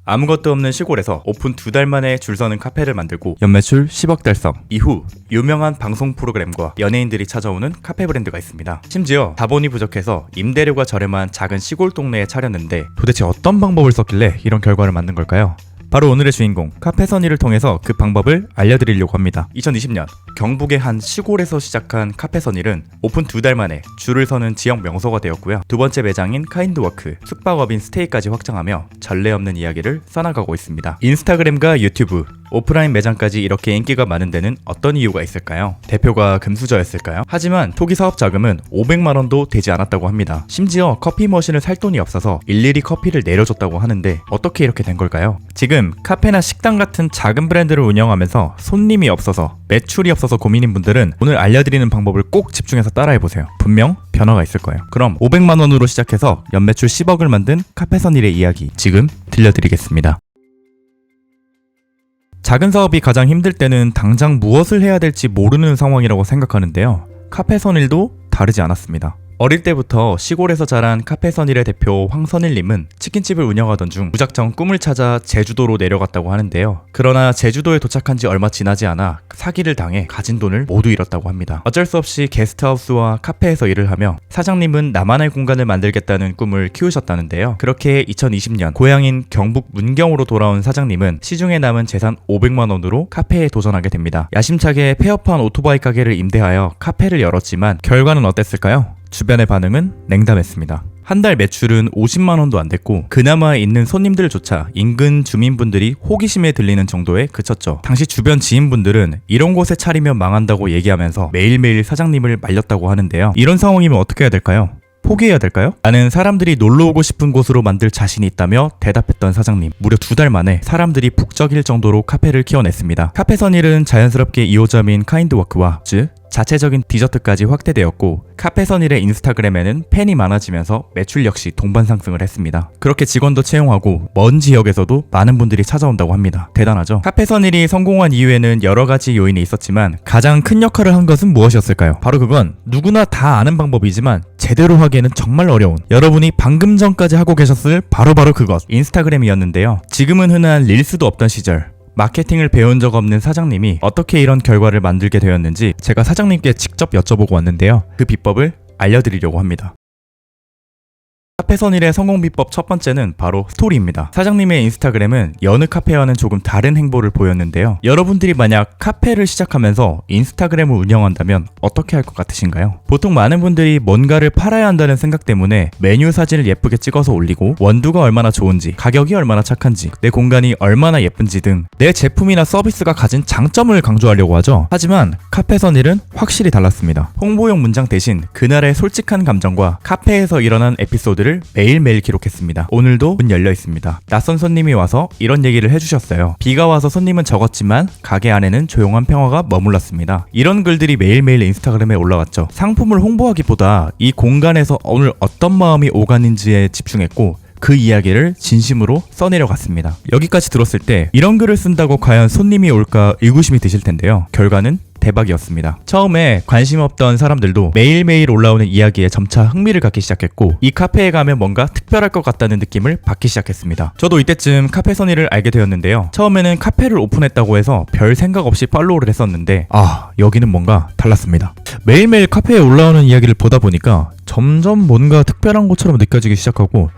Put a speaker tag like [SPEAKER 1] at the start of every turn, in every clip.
[SPEAKER 1] 아무것도 없는 시골에서 오픈 2달 만에 줄 서는 카페를 만들고 연매출 10억 달성 이후 유명한 방송 프로그램과 연예인들이 찾아오는 카페 브랜드가 있습니다. 심지어 자본이 부족해서 임대료가 저렴한 작은 시골 동네에 차렸는데 도대체 어떤 방법을 썼길래 이런 결과를 만든 걸까요? 바로 오늘의 주인공 카페선이를 통해서 그 방법을 알려드리려고 합니다. 2020년 경북의 한 시골에서 시작한 카페선일은 오픈 2달 만에 줄을 서는 지역 명소가 되었고요. 두 번째 매장인 카인드워크, 숙박업인 스테이까지 확장하며 전례 없는 이야기를 써나가고 있습니다. 인스타그램과 유튜브, 오프라인 매장까지 이렇게 인기가 많은 데는 어떤 이유가 있을까요? 대표가 금수저였을까요? 하지만 초기 사업 자금은 500만 원도 되지 않았다고 합니다. 심지어 커피 머신을 살 돈이 없어서 일일이 커피를 내려줬다고 하는데 어떻게 이렇게 된 걸까요? 지금 카페나 식당 같은 작은 브랜드를 운영하면서 손님이 없어서 매출이 없어서 고민인 분들은 오늘 알려드리는 방법을 꼭 집중해서 따라해보세요. 분명 변화가 있을 거예요. 그럼 500만 원으로 시작해서 연매출 10억을 만든 카페선일의 이야기 지금 들려드리겠습니다. 작은 사업이 가장 힘들 때는 당장 무엇을 해야 될지 모르는 상황이라고 생각하는데요. 카페선일도 다르지 않았습니다. 어릴 때부터 시골에서 자란 카페선일의 대표 황선일님은 치킨집을 운영하던 중 무작정 꿈을 찾아 제주도로 내려갔다고 하는데요. 그러나 제주도에 도착한 지 얼마 지나지 않아 사기를 당해 가진 돈을 모두 잃었다고 합니다. 어쩔 수 없이 게스트하우스와 카페에서 일을 하며 사장님은 나만의 공간을 만들겠다는 꿈을 키우셨다는데요. 그렇게 2020년 고향인 경북 문경으로 돌아온 사장님은 시중에 남은 재산 500만 원으로 카페에 도전하게 됩니다. 야심차게 폐업한 오토바이 가게를 임대하여 카페를 열었지만 결과는 어땠을까요? 주변의 반응은 냉담했습니다. 한 달 매출은 50만 원도 안 됐고 그나마 있는 손님들조차 인근 주민분들이 호기심에 들리는 정도에 그쳤죠. 당시 주변 지인분들은 이런 곳에 차리면 망한다고 얘기하면서 매일매일 사장님을 말렸다고 하는데요. 이런 상황이면 어떻게 해야 될까요? 포기해야 될까요? 나는 사람들이 놀러오고 싶은 곳으로 만들 자신이 있다며 대답했던 사장님. 무려 2달 만에 사람들이 북적일 정도로 카페를 키워냈습니다. 카페선일은 자연스럽게 2호점인 카인드워크와 즉 자체적인 디저트까지 확대되었고 카페선일의 인스타그램에는 팬이 많아지면서 매출 역시 동반 상승을 했습니다. 그렇게 직원도 채용하고 먼 지역에서도 많은 분들이 찾아온다고 합니다. 대단하죠? 카페선일이 성공한 이유에는 여러 가지 요인이 있었지만 가장 큰 역할을 한 것은 무엇이었을까요? 바로 그건 누구나 다 아는 방법이지만 제대로 하기에는 정말 어려운 여러분이 방금 전까지 하고 계셨을 바로 그것 인스타그램이었는데요. 지금은 흔한 릴스도 없던 시절 마케팅을 배운 적 없는 사장님이 어떻게 이런 결과를 만들게 되었는지 제가 사장님께 직접 여쭤보고 왔는데요. 그 비법을 알려드리려고 합니다. 카페선일의 성공 비법 첫 번째는 바로 스토리입니다. 사장님의 인스타그램은 여느 카페와는 조금 다른 행보를 보였는데요. 여러분들이 만약 카페를 시작하면서 인스타그램을 운영한다면 어떻게 할 것 같으신가요? 보통 많은 분들이 뭔가를 팔아야 한다는 생각 때문에 메뉴 사진을 예쁘게 찍어서 올리고 원두가 얼마나 좋은지, 가격이 얼마나 착한지, 내 공간이 얼마나 예쁜지 등 내 제품이나 서비스가 가진 장점을 강조하려고 하죠. 하지만 카페선일은 확실히 달랐습니다. 홍보용 문장 대신 그날의 솔직한 감정과 카페에서 일어난 에피소드를 매일매일 기록했습니다. 오늘도 문 열려 있습니다. 낯선 손님이 와서 이런 얘기를 해주셨어요. 비가 와서 손님은 적었지만 가게 안에는 조용한 평화가 머물렀습니다. 이런 글들이 매일매일 인스타그램에 올라왔죠. 상품을 홍보하기보다 이 공간에서 오늘 어떤 마음이 오가는지에 집중했고 그 이야기를 진심으로 써내려갔습니다. 여기까지 들었을 때 이런 글을 쓴다고 과연 손님이 올까 의구심이 드실 텐데요. 결과는 대박이었습니다. 처음에 관심 없던 사람들도 매일매일 올라오는 이야기에 점차 흥미를 갖기 시작했고 이 카페에 가면 뭔가 특별할 것 같다는 느낌을 받기 시작했습니다. 저도 이때쯤 카페선일을 알게 되었는데요. 처음에는 카페를 오픈했다고 해서 별 생각 없이 팔로우를 했었는데 여기는 뭔가 달랐습니다. 매일매일 카페에 올라오는 이야기를 보다 보니까 점점 뭔가 특별한 곳처럼 느껴지기 시작하고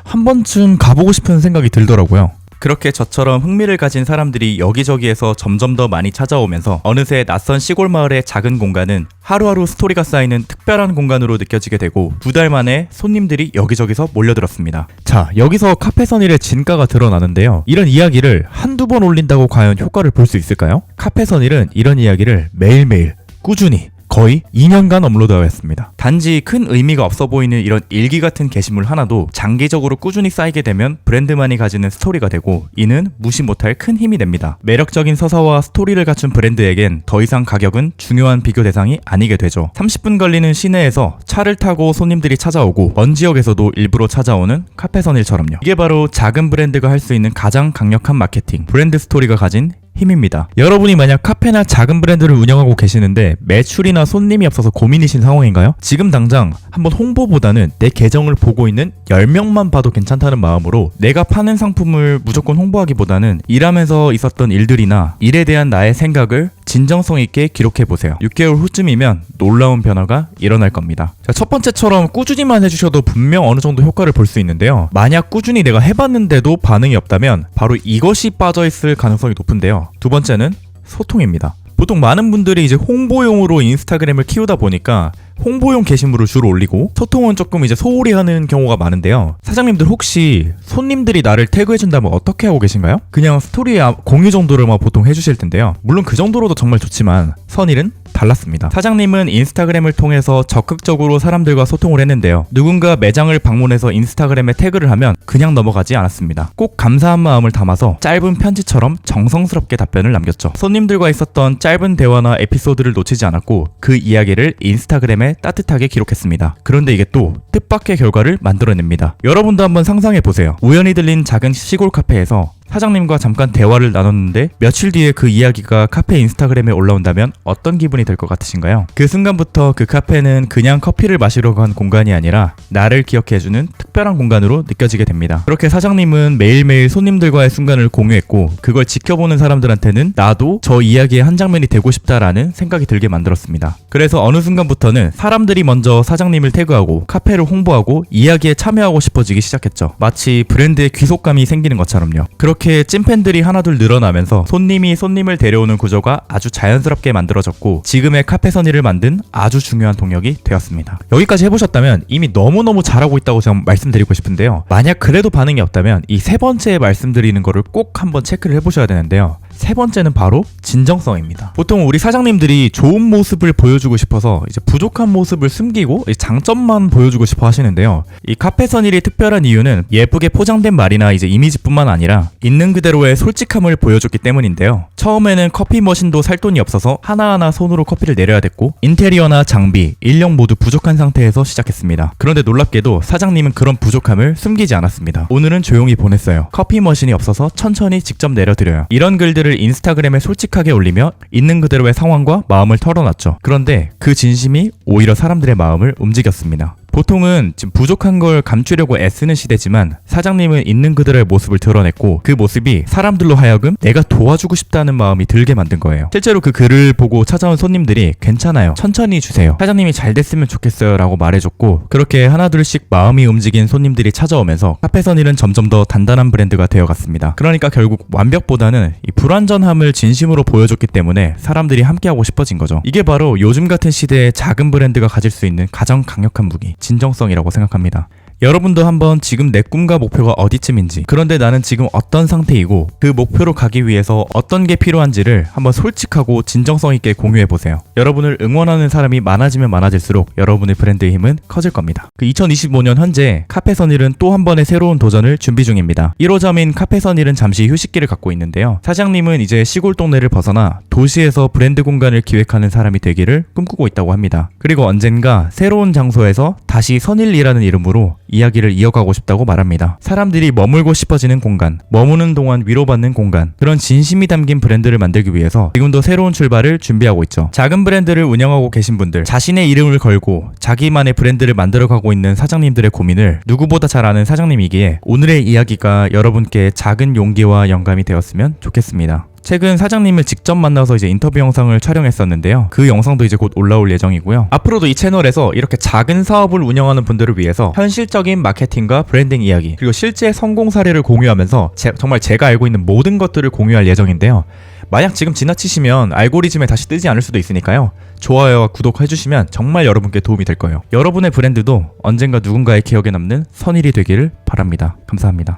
[SPEAKER 1] 한 번쯤 가보고 싶은 생각이 들더라고요. 그렇게 저처럼 흥미를 가진 사람들이 여기저기에서 점점 더 많이 찾아오면서 어느새 낯선 시골 마을의 작은 공간은 하루하루 스토리가 쌓이는 특별한 공간으로 느껴지게 되고 2달 만에 손님들이 여기저기서 몰려들었습니다. 자, 여기서 카페선일의 진가가 드러나는데요. 이런 이야기를 한두 번 올린다고 과연 효과를 볼 수 있을까요? 카페선일은 이런 이야기를 매일매일 꾸준히 거의 2년간 업로드하였습니다. 단지 큰 의미가 없어 보이는 이런 일기 같은 게시물 하나도 장기적으로 꾸준히 쌓이게 되면 브랜드만이 가지는 스토리가 되고 이는 무시 못할 큰 힘이 됩니다. 매력적인 서사와 스토리를 갖춘 브랜드에겐 더 이상 가격은 중요한 비교 대상이 아니게 되죠. 30분 걸리는 시내에서 차를 타고 손님들이 찾아오고 먼 지역에서도 일부러 찾아오는 카페선일처럼요. 이게 바로 작은 브랜드가 할 수 있는 가장 강력한 마케팅, 브랜드 스토리가 가진 힘입니다. 여러분이 만약 카페나 작은 브랜드를 운영하고 계시는데 매출이나 손님이 없어서 고민이신 상황인가요? 지금 당장 한번 홍보보다는 내 계정을 보고 있는 10명만 봐도 괜찮다는 마음으로 내가 파는 상품을 무조건 홍보하기보다는 일하면서 있었던 일들이나 일에 대한 나의 생각을 진정성 있게 기록해보세요. 6개월 후쯤이면 놀라운 변화가 일어날 겁니다. 자, 첫 번째처럼 꾸준히만 해주셔도 분명 어느 정도 효과를 볼 수 있는데요. 만약 꾸준히 내가 해봤는데도 반응이 없다면 바로 이것이 빠져있을 가능성이 높은데요. 두 번째는 소통입니다. 보통 많은 분들이 이제 홍보용으로 인스타그램을 키우다 보니까 홍보용 게시물을 주로 올리고 소통은 조금 이제 소홀히 하는 경우가 많은데요. 사장님들 혹시 손님들이 나를 태그해준다면 어떻게 하고 계신가요? 그냥 스토리에 공유 정도로만 보통 해주실 텐데요. 물론 그 정도로도 정말 좋지만 선일은 달랐습니다. 사장님은 인스타그램을 통해서 적극적으로 사람들과 소통을 했는데요. 누군가 매장을 방문해서 인스타그램에 태그를 하면 그냥 넘어가지 않았습니다. 꼭 감사한 마음을 담아서 짧은 편지처럼 정성스럽게 답변을 남겼죠. 손님들과 있었던 짧은 대화나 에피소드를 놓치지 않았고 그 이야기를 인스타그램에 따뜻하게 기록했습니다. 그런데 이게 또 뜻밖의 결과를 만들어냅니다. 여러분도 한번 상상해보세요. 우연히 들린 작은 시골 카페에서 사장님과 잠깐 대화를 나눴는데 며칠 뒤에 그 이야기가 카페 인스타그램에 올라온다면 어떤 기분이 들 것 같으신가요? 그 순간부터 그 카페는 그냥 커피를 마시러 간 공간이 아니라 나를 기억해주는 특별한 공간으로 느껴지게 됩니다. 그렇게 사장님은 매일매일 손님들과의 순간을 공유했고 그걸 지켜보는 사람들한테는 나도 저 이야기의 한 장면이 되고 싶다라는 생각이 들게 만들었습니다. 그래서 어느 순간부터는 사람들이 먼저 사장님을 태그하고 카페를 홍보하고 이야기에 참여하고 싶어지기 시작했죠. 마치 브랜드의 귀속감이 생기는 것처럼요. 그렇게 찐팬들이 하나둘 늘어나면서 손님이 손님을 데려오는 구조가 아주 자연스럽게 만들어졌고 지금의 카페선이를 만든 아주 중요한 동력이 되었습니다. 여기까지 해보셨다면 이미 너무너무 잘하고 있다고 제가 말씀드리고 싶은데요. 만약 그래도 반응이 없다면 이 세 번째 말씀드리는 거를 꼭 한번 체크를 해보셔야 되는데요. 세 번째는 바로 진정성입니다. 보통 우리 사장님들이 좋은 모습을 보여주고 싶어서 이제 부족한 모습을 숨기고 장점만 보여주고 싶어 하시는데요. 이 카페선일이 특별한 이유는 예쁘게 포장된 말이나 이제 이미지뿐만 아니라 있는 그대로의 솔직함을 보여줬기 때문인데요. 처음에는 커피 머신도 살 돈이 없어서 하나하나 손으로 커피를 내려야 됐고 인테리어나 장비, 인력 모두 부족한 상태에서 시작했습니다. 그런데 놀랍게도 사장님은 그런 부족함을 숨기지 않았습니다. 오늘은 조용히 보냈어요. 커피 머신이 없어서 천천히 직접 내려드려요. 이런 글들을 인스타그램에 솔직하게 올리며 있는 그대로의 상황과 마음을 털어놨죠. 그런데 그 진심이 오히려 사람들의 마음을 움직였습니다. 보통은 지금 부족한 걸 감추려고 애쓰는 시대지만 사장님은 있는 그대로의 모습을 드러냈고 그 모습이 사람들로 하여금 내가 도와주고 싶다는 마음이 들게 만든 거예요. 실제로 그 글을 보고 찾아온 손님들이 괜찮아요, 천천히 주세요, 사장님이 잘 됐으면 좋겠어요 라고 말해줬고 그렇게 하나둘씩 마음이 움직인 손님들이 찾아오면서 카페선일은 점점 더 단단한 브랜드가 되어갔습니다. 그러니까 결국 완벽보다는 이 불완전함을 진심으로 보여줬기 때문에 사람들이 함께하고 싶어진 거죠. 이게 바로 요즘 같은 시대에 작은 브랜드가 가질 수 있는 가장 강력한 무기, 진정성이라고 생각합니다. 여러분도 한번 지금 내 꿈과 목표가 어디쯤인지, 그런데 나는 지금 어떤 상태이고 그 목표로 가기 위해서 어떤 게 필요한지를 한번 솔직하고 진정성 있게 공유해보세요. 여러분을 응원하는 사람이 많아지면 많아질수록 여러분의 브랜드의 힘은 커질 겁니다. 그 2025년 현재 카페선일은 또 한 번의 새로운 도전을 준비 중입니다. 1호점인 카페선일은 잠시 휴식기를 갖고 있는데요. 사장님은 이제 시골 동네를 벗어나 도시에서 브랜드 공간을 기획하는 사람이 되기를 꿈꾸고 있다고 합니다. 그리고 언젠가 새로운 장소에서 다시 선일이라는 이름으로 이야기를 이어가고 싶다고 말합니다. 사람들이 머물고 싶어지는 공간, 머무는 동안 위로받는 공간, 그런 진심이 담긴 브랜드를 만들기 위해서 지금도 새로운 출발을 준비하고 있죠. 작은 브랜드를 운영하고 계신 분들, 자신의 이름을 걸고 자기만의 브랜드를 만들어가고 있는 사장님들의 고민을 누구보다 잘 아는 사장님이기에 오늘의 이야기가 여러분께 작은 용기와 영감이 되었으면 좋겠습니다. 최근 사장님을 직접 만나서 이제 인터뷰 영상을 촬영했었는데요. 그 영상도 이제 곧 올라올 예정이고요. 앞으로도 이 채널에서 이렇게 작은 사업을 운영하는 분들을 위해서 현실적인 마케팅과 브랜딩 이야기, 그리고 실제 성공 사례를 공유하면서 정말 제가 알고 있는 모든 것들을 공유할 예정인데요. 만약 지금 지나치시면 알고리즘에 다시 뜨지 않을 수도 있으니까요. 좋아요와 구독 해주시면 정말 여러분께 도움이 될 거예요. 여러분의 브랜드도 언젠가 누군가의 기억에 남는 선일이 되기를 바랍니다. 감사합니다.